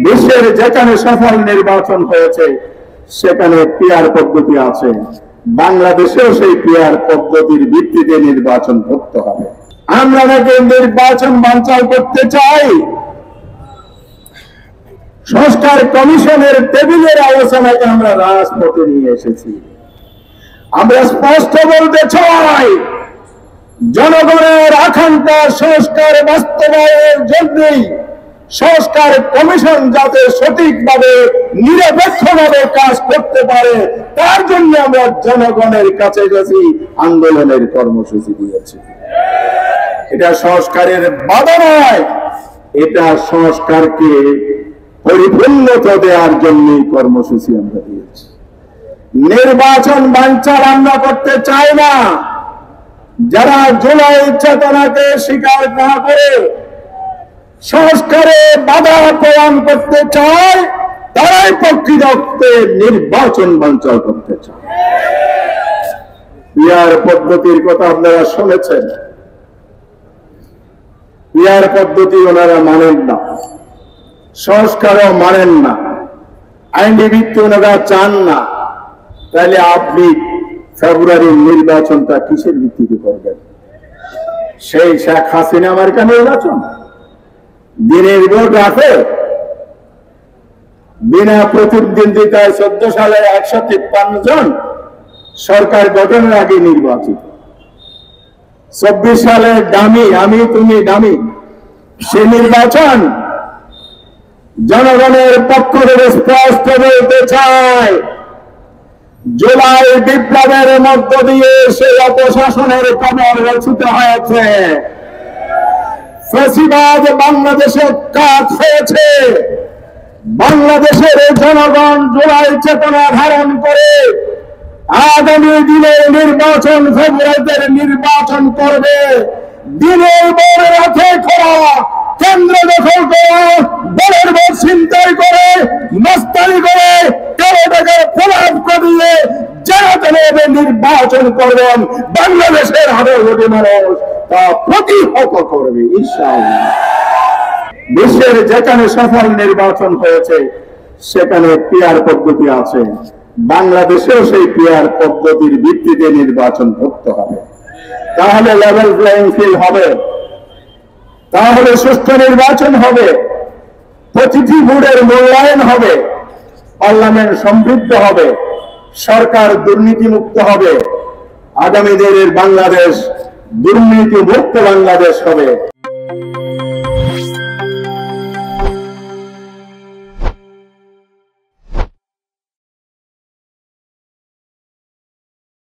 বিশ্বের যেখানে সফল নির্বাচন হয়েছে সেখানে পিয়ার পদ্ধতি আছে। বাংলাদেশেও সেই পিয়ার পদ্ধতির ভিত্তিতে নির্বাচন করতে হবে। আমরা নাকি নির্বাচন বানচাল করতে চাই? সংস্কার কমিশনের টেবিলের আলোচনাকে আমরা রাজপথে নিয়ে এসেছি। আমরা স্পষ্ট বলতে চাই, জনগণের আকাঙ্ক্ষা সংস্কার বাস্তবায়নের জন্যই সংস্কার কমিশন যাতে সঠিকভাবে নিরপেক্ষভাবে কাজ করতে পারে তার জন্য আমরা জনগণের কাছে গেছি, আন্দোলনের কর্মসূচি দিয়েছি। এটা সংস্কারের বাধা নয়, এটা সংস্কারকে পরিপূর্ণতা দেওয়ার জন্য কর্মসূচি আমরা দিয়েছি। নির্বাচন বানচাল আমরা করতে চাই না। যারা জুলাই চেতনাকে স্বীকার না করে সংস্কারে বাধা প্রদান করতে চায় তারাই প্রকৃতপক্ষে নির্বাচন বানচাল করতে চায়। পিয়ার পদ্ধতির কথা আপনারা শুনেছেন। পিয়ার পদ্ধতি ওনারা মানেন না, সংস্কারও মানেন না, আইনি ভিত্তি ওনারা চান না। তাহলে আপনি ফেব্রুয়ারির নির্বাচনটা কিসের ভিত্তিতে করবেন? সেই শেখ হাসিনা আমেরিকা নির্বাচন দিনের ভোট রাখে, বিনা প্রতিদ্বন্দ্বিতায় 14 সালে 153 জন সরকার গঠনের আগে নির্বাচিত। 24 সালে দামি আমি তুমি দামি সে নির্বাচন জনগণের পক্ষ থেকে স্পষ্ট বলতে চায়, জুলাই বিপ্লবের মধ্য দিয়ে সেই অপশাসনের কবর রচিত হয়েছে। ফ্যাসিবাদ বাংলাদেশে কাজ হয়েছে। বাংলাদেশের জনগণ জুলাই চেতনা ধারণ করে আগামী দিনের নির্বাচন ফেব্রুয়ারিতে নির্বাচন করবে। দিনের পর রাতে করা কেন্দ্র দখল করে দলের ভোট ছিনতাই করে মস্তানি করে কারো টাকার প্রলাপ করিয়ে জনগণের নির্বাচন করবেন। বাংলাদেশের হাজার কোটি মানুষ তা প্রতিহত করবে ইনশাআল্লাহ। বিশ্বের যেখানে সফল নির্বাচন হয়েছে সেখানে পিয়ার পদ্ধতি আছে। বাংলাদেশেও সেই পিয়ার পদ্ধতির ভিত্তিতে নির্বাচন করতে হবে। তাহলে লেভেল প্লেইং ফিল্ড হবে, তাহলে সুষ্ঠু নির্বাচন হবে, প্রতিটি ভোটের মূল্যায়ন হবে, পার্লামেন্ট সমৃদ্ধ হবে, সরকার দুর্নীতিমুক্ত হবে। আগামী দিনের বাংলাদেশ দুর্নীতি মুক্ত বাংলাদেশ হবে।